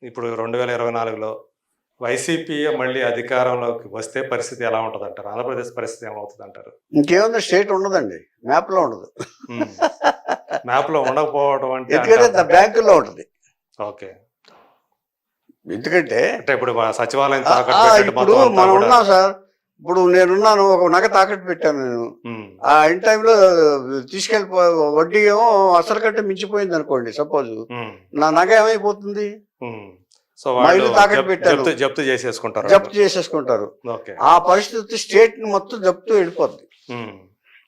ఇప్పుడు 2024లో వైసీపీయే మళ్ళీ అధికారంలోకి వస్తే పరిస్థితి ఎలా ఉంటదంటారు? ఆంధ్రప్రదేశ్ పరిస్థితి ఏమవుతదంటారు? ఇంకేముంది, స్టేట్ ఉండదండి, మ్యాప్లో ఉండదు. మ్యాప్‌లో ఉండకపోవడం అంటే ఎందుకంటే బ్యాంకుల్లో ఉంటుంది. ఓకే. ఎందుకంటే అంటే ఇప్పుడు సచివాలయం తాకట్టు పెట్టినట్టు ఇప్పుడు మొత్తం అంతా మనం కూడా ఉన్నాం సార్. ఇప్పుడు నేనున్నాను, ఒక నగ తాకట్టు పెట్టాను నేను. ఆ ఇన్ టైంలో తీసుకెళ్ళిపో, వడ్డీ ఏమో అసలు కంటే మించిపోయింది అనుకోండి సపోజ్, నా నగ ఏమైపోతుంది? సో మా ఇల్లు తాకట్టు పెట్టాను, జప్తు చేసేసుకుంటారు. జప్తు చేసేసుకుంటారు. ఆ పరిస్థితి స్టేట్ ని మొత్తం జప్తు వెళ్ళిపోద్ది.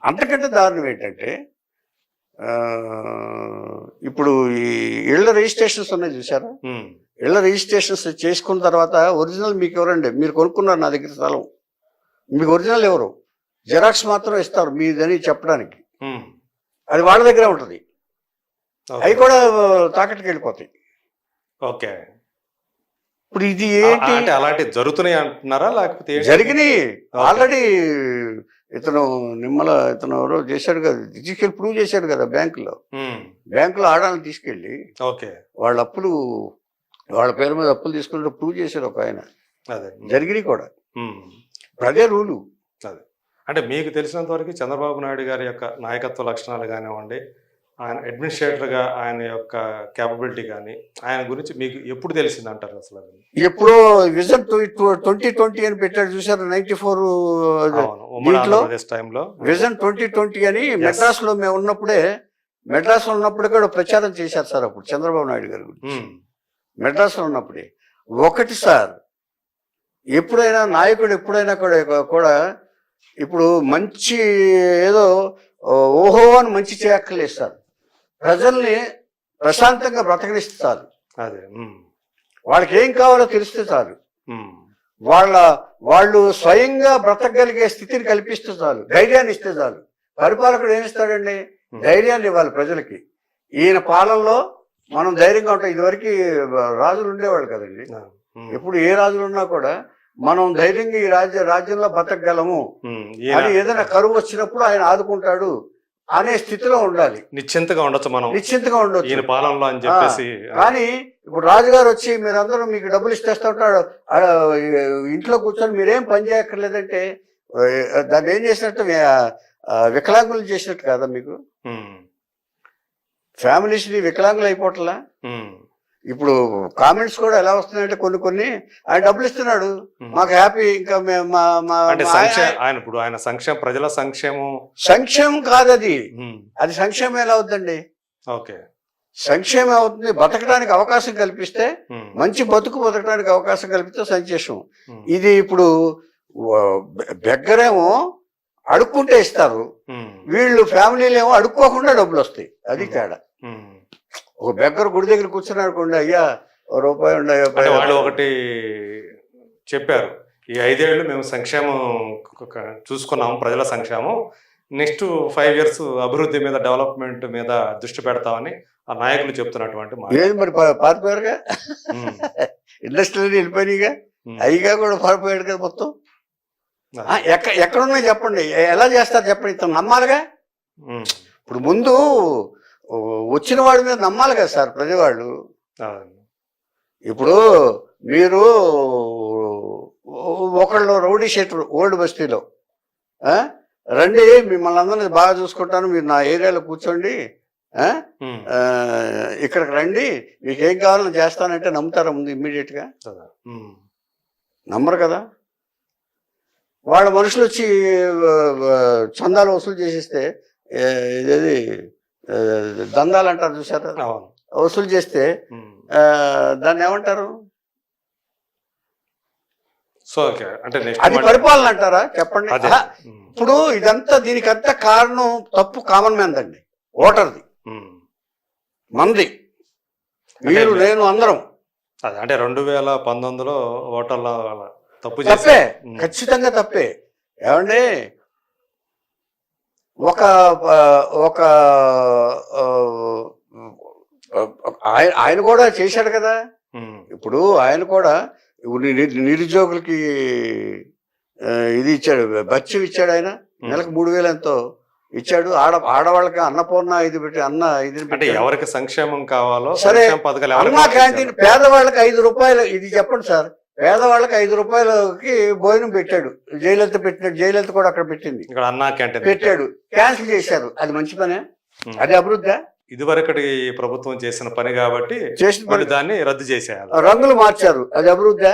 అంతకంటే దారుణం ఏంటంటే, ఇప్పుడు ఈ ఇళ్ల రిజిస్ట్రేషన్స్ ఉన్నాయి చూసారా? ఇళ్ల రిజిస్ట్రేషన్స్ చేసుకున్న తర్వాత ఒరిజినల్ మీకు ఎవరండి? మీరు కొనుక్కున్నారు నా దగ్గర స్థలం, మీకు ఒరిజినల్ ఎవరు? జెరాక్స్ మాత్రం ఇస్తారు మీదని చెప్పడానికి. అది వాళ్ళ దగ్గర ఉంటుంది. అవి కూడా తాకట్టుకి వెళ్ళిపోతాయి. ఓకే. ఇప్పుడు ఇది ఏంటి? అంటే అలాంటి జరుగుతున్నాయి అంటున్నారా, లేకపోతే జరిగినాయి ఆల్రెడీ? ఇతను ఇతను ఎవరో చేశాడు కదా, తీసుకెళ్ళి ప్రూవ్ చేశాడు కదా బ్యాంకులో ఆడాలని తీసుకెళ్ళి వాళ్ళ అప్పులు, వాళ్ళ పేరు మీద అప్పులు తీసుకుంటే ప్రూవ్ చేశాడు ఒక ఆయన. జరిగినాయి కూడా. అదే రూలు. అంటే మీకు తెలిసినంత వరకు చంద్రబాబు నాయుడు గారి యొక్క నాయకత్వ లక్షణాలు కానివ్వండి, ఆయన అడ్మినిస్ట్రేటర్గా ఆయన యొక్క క్యాపబిలిటీ కానీ, ఆయన గురించి మీకు ఎప్పుడు తెలిసింది అంటారు? అసలు ఎప్పుడో విజన్ 2020 అని పెట్టాడు చూసారు, 94 దీంట్లో విజన్ 2020 అని. మెడ్రాస్లో మేము ఉన్నప్పుడే, మెడ్రాస్లో ఉన్నప్పుడే కూడా ప్రచారం చేశారు సార్ అప్పుడు చంద్రబాబు నాయుడు గారి గురించి. మెడ్రాస్లో ఉన్నప్పుడే ఒకటి సార్, ఎప్పుడైనా నాయకుడు ఎప్పుడైనా కూడా ఇప్పుడు మంచి ఏదో ఓహో అని మంచి చేయక్కర్లేదు సార్. ప్రజల్ని ప్రశాంతంగా బ్రతకనిస్తే చాలు. వాళ్ళకి ఏం కావాలో తెలిస్తే చాలు. వాళ్ళు స్వయంగా బ్రతకగలిగే స్థితిని కల్పిస్తే చాలు, ధైర్యాన్ని ఇస్తే చాలు. పరిపాలకుడు ఏమిస్తాడండి? ధైర్యాన్ని ఇవ్వాలి ప్రజలకి. ఈయన పాలనలో మనం ధైర్యంగా ఉంటాం. ఇదివరకు రాజులు ఉండేవాళ్ళు కదండి. ఎప్పుడు ఏ రాజులు ఉన్నా కూడా మనం ధైర్యంగా ఈ రాజ్యంలో బతకగలము అని, ఏదైనా కరువు వచ్చినప్పుడు ఆయన ఆదుకుంటాడు అనే స్థితిలో ఉండాలి. నిశ్చింతగా ఉండొచ్చు మనం, నిశ్చింతగా ఉండొచ్చు పాలనలో అని చెప్పేసి. కానీ ఇప్పుడు రాజుగారు వచ్చి మీరందరూ మీకు డబ్బులు ఇస్తేస్తూ ఉంటాడు, ఇంట్లో కూర్చొని మీరేం పని చేయక్కర్లేదంటే దాన్ని ఏం చేసినట్టు? వికలాంగులు చేసినట్టు కదా మీకు? ఫ్యామిలీస్ వికలాంగులు అయిపోవట్లా? ఇప్పుడు కామెంట్స్ కూడా ఎలా వస్తున్నాయంటే కొన్ని ఆయన డబ్బులు ఇస్తున్నాడు, మాకు హ్యాపీ. ఇంకా ఆయన సంక్షేమం, ప్రజల సంక్షేమం కాదు అది. అది సంక్షేమం ఎలా అవుతుందండి? సంక్షేమం అవుతుంది బతకడానికి అవకాశం కల్పిస్తే, మంచి బతకడానికి అవకాశం కల్పిస్తే సంక్షేమం. ఇది ఇప్పుడు బెగ్గరేమో అడుక్కుంటే ఇస్తారు, వీళ్ళు ఫ్యామిలీలు ఏమో అడుక్కోకుండా డబ్బులు వస్తాయి. అది తేడా. ఒక బెగ్గర గుడి దగ్గర కూర్చున్నాడు అనుకోండి, అయ్యా రూపాయి ఉండయా. వాళ్ళు ఒకటి చెప్పారు, ఈ 5 ఏళ్ళు మేము సంక్షేమం చూసుకున్నాము, ప్రజల సంక్షేమం, నెక్స్ట్ 5 years అభివృద్ధి మీద, డెవలప్మెంట్ మీద దృష్టి పెడతామని ఆ నాయకులు చెప్తున్నటువంటి లేదు. మరి పారిపోయారుగా, ఇండస్ట్రీలు వెళ్ళిపోయినాయిగా, అయ్యిగా కూడా పారిపోయాడు కదా మొత్తం. ఎక్కడున్నాయి చెప్పండి, ఎలా చేస్తారు చెప్పండి? ఇతను నమ్మాలిగా. ఇప్పుడు ముందు వచ్చిన వాడి మీద నమ్మాలి కదా సార్ ప్రజవాళ్ళు. ఇప్పుడు మీరు ఒకళ్ళు రౌడీ షీటర్ ఓల్డ్ బస్తీలో రండి, మిమ్మల్ని అందరినీ బాగా చూసుకుంటాను, మీరు నా ఏరియాలో కూర్చోండి, ఇక్కడికి రండి, మీకు ఏం కావాలో చేస్తానంటే నమ్ముతారా ముందు? ఇమ్మీడియట్గా నమ్మరు కదా. వాళ్ళ మనుషులు వచ్చి చందాలు వసూలు చేసేస్తే, ఇదేది దందాలు అంటారు చూసారా, వసూలు చేస్తే దాన్ని ఏమంటారు? అది పరిపాలన అంటారా చెప్పండి? ఇప్పుడు ఇదంతా దీనికంతా కారణం తప్పు కామన్ మ్యాన్ అండి, ఓటర్ది, మంది, మీరు నేను అందరం. అంటే 2019లో ఓటర్ల తప్పే, ఖచ్చితంగా తప్పే. ఏమండి, ఒక ఆయన కూడా చేశాడు కదా. ఇప్పుడు ఆయన కూడా నిరుద్యోగులకి ఇది ఇచ్చాడు, బత్యం ఇచ్చాడు. ఆయన నెలకు 3,000 ఎంతో ఇచ్చాడు. ఆడవాళ్ళకి అన్నపూర్ణ ఇది పెట్టి ఇది అంటే పెట్టాడు. ఎవరికి సంక్షేమం కావాలో సరే, సంక్షేమ పథకాలు ఎవరికి అన్నా క్యాంటీన్ పేదవాళ్ళకి 5 రూపాయలు, ఇది చెప్పండి సార్, పేదవాళ్ళకి 5 రూపాయలకి భోజనం పెట్టాడు. జయలలిత పెట్టినట్టు, జయలలిత కూడా అక్కడ పెట్టింది, ఇక్కడ అన్నా క్యాంటీన్ పెట్టాడు. క్యాన్సిల్ చేశారు. అది మంచి పనే? అది అభివృద్ధి? ఇదివరకటి ప్రభుత్వం చేసిన పని కాబట్టి చేసిన పని దాన్ని రద్దు చేసేయాలి. రంగులు మార్చారు. అది అభివృద్ధి?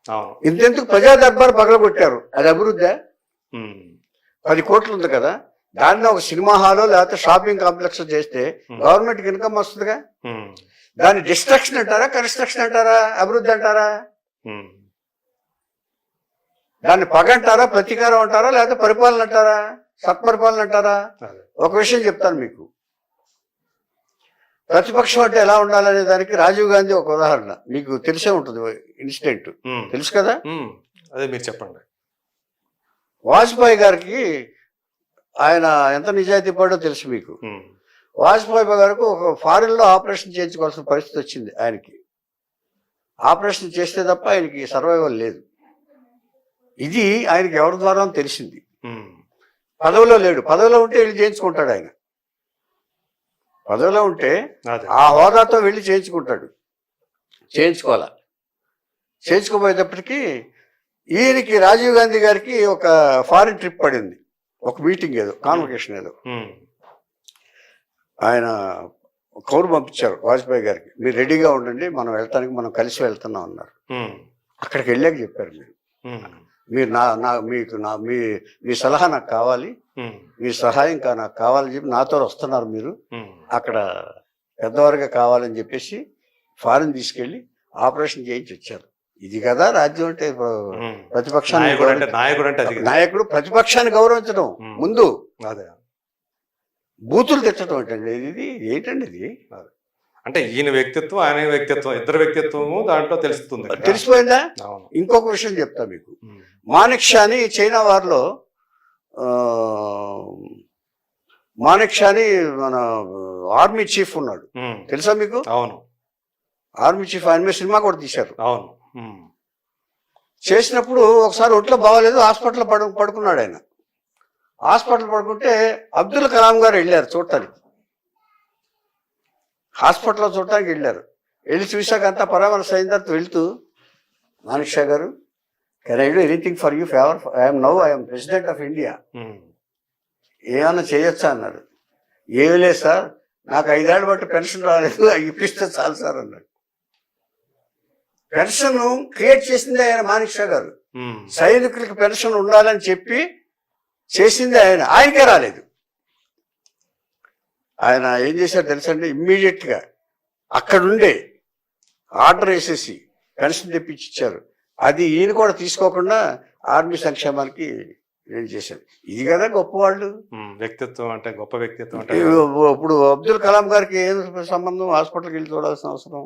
అవును. ఇంతెందుకు ప్రజా దర్బార్ పగలగొట్టారు. అది అభివృద్ధి? 10 కోట్లు ఉంది కదా, దాన్ని ఒక సినిమా హాలో లేకపోతే షాపింగ్ కాంప్లెక్స్ చేస్తే గవర్నమెంట్ కి ఇన్కమ్ వస్తుందిగా. దాన్ని డిస్ట్రక్షన్ అంటారా, కన్స్ట్రక్షన్ అంటారా, అభివృద్ధి అంటారా? దాన్ని పగ అంటారా, ప్రతీకారం అంటారా, లేకపోతే పరిపాలన అంటారా, సత్పరిపాలన అంటారా? ఒక విషయం చెప్తాను మీకు. ప్రతిపక్షం అంటే ఎలా ఉండాలనే దానికి రాజీవ్ గాంధీ ఒక ఉదాహరణ. మీకు తెలిసే ఉంటుంది ఇన్సిడెంట్, తెలుసు కదా? అదే మీరు చెప్పండి. వాజ్పేయి గారికి ఆయన ఎంత నిజాయితీ పడో తెలుసు మీకు. వాజ్పేయి గారికి ఒక ఫారిన్ లో ఆపరేషన్ చేయించుకోవాల్సిన పరిస్థితి వచ్చింది. ఆయనకి ఆపరేషన్ చేస్తే తప్ప ఆయనకి సర్వైవల్ లేదు. ఇది ఆయనకి ఎవరి ద్వారా తెలిసింది. పదవిలో లేడు. పదవిలో ఉంటే వెళ్ళి చేయించుకుంటాడు. ఆయన పదవిలో ఉంటే ఆ హోదాతో వెళ్ళి చేయించుకుంటాడు. చేయించుకోపోయేటప్పటికీ ఈయనకి రాజీవ్ గాంధీ గారికి ఒక ఫారిన్ ట్రిప్ పడింది, ఒక మీటింగ్ ఏదో, కాన్వకేషన్ ఏదో. ఆయన కౌరు పంపించారు వాజ్పేయి గారికి, మీరు రెడీగా ఉండండి, మనం వెళ్తానికి, మనం కలిసి వెళ్తున్నాం అన్నారు. అక్కడికి వెళ్ళాక చెప్పారు, మీరు మీ సలహా నాకు కావాలి, మీ సహాయం నాకు కావాలని చెప్పి నాతో వస్తున్నారు మీరు, అక్కడ పెద్దవారుగా కావాలని చెప్పేసి ఫారిన్ తీసుకెళ్లి ఆపరేషన్ చేయించి వచ్చారు. ఇది కదా రాజ్యం అంటే. ప్రతిపక్షాన్ని నాయకుడు ప్రతిపక్షాన్ని గౌరవించడం, ముందు బూతులు తిట్టడం ఏంటండి ఇది? ఏంటండి ఇది? అంటే ఈయన వ్యక్తిత్వం, ఆయన వ్యక్తిత్వం, ఇద్దరు వ్యక్తిత్వము దాంట్లో తెలుస్తుంది. తెలిసిపోయిందా? ఇంకొక విషయం చెప్తా మీకు. మాణిక్-షా అని చైనా వారిలో, మాణిక్-షా అని మన ఆర్మీ చీఫ్ ఉన్నాడు, తెలుసా మీకు? అవును. ఆర్మీ చీఫ్, ఆయన మీద సినిమా కూడా తీశారు. అవును. చేసినప్పుడు ఒకసారి ఒంట్లో బాగాలేదు, హాస్పిటల్లో పడుకున్నాడు. ఆయన హాస్పిటల్ పడుకుంటే అబ్దుల్ కలాం గారు వెళ్ళారు చూడటానికి. హాస్పిటల్లో చూడటానికి వెళ్ళారు. వెళ్ళి చూశాక అంతా పరామర్శ అయిన తర్వాత వెళ్తూ, మాణిక్-షా గారు, can I do anything for you favour? I'm president of India, ఏమన్నా చేయొచ్చా అన్నారు. ఏమీ లేదు సార్, నాకు 5 ఏళ్ళ బట్టి పెన్షన్ రాలేదు, ఇప్పిస్తే చాలు సార్ అన్నాడు. పెన్షన్ క్రియేట్ చేసింది ఆయన, మాణిక్-షా గారు. సైనికులకి పెన్షన్ ఉండాలని చెప్పి చేసింది ఆయన, ఆయనకే రాలేదు. ఆయన ఏం చేశారు తెలుసండి? ఇమ్మీడియట్ గా అక్కడుండే ఆర్డర్ వేసేసి పెన్షన్ తెప్పించి ఇచ్చారు. అది ఈయన కూడా తీసుకోకుండా ఆర్మీ సంక్షేమానికి ఏం చేశారు. ఇది కదా గొప్పవాళ్ళు. వ్యక్తిత్వం అంటే, గొప్ప వ్యక్తిత్వం అంటే. ఇప్పుడు అబ్దుల్ కలాం గారికి ఏం సంబంధం? హాస్పిటల్కి వెళ్ళి చూడాల్సిన అవసరం?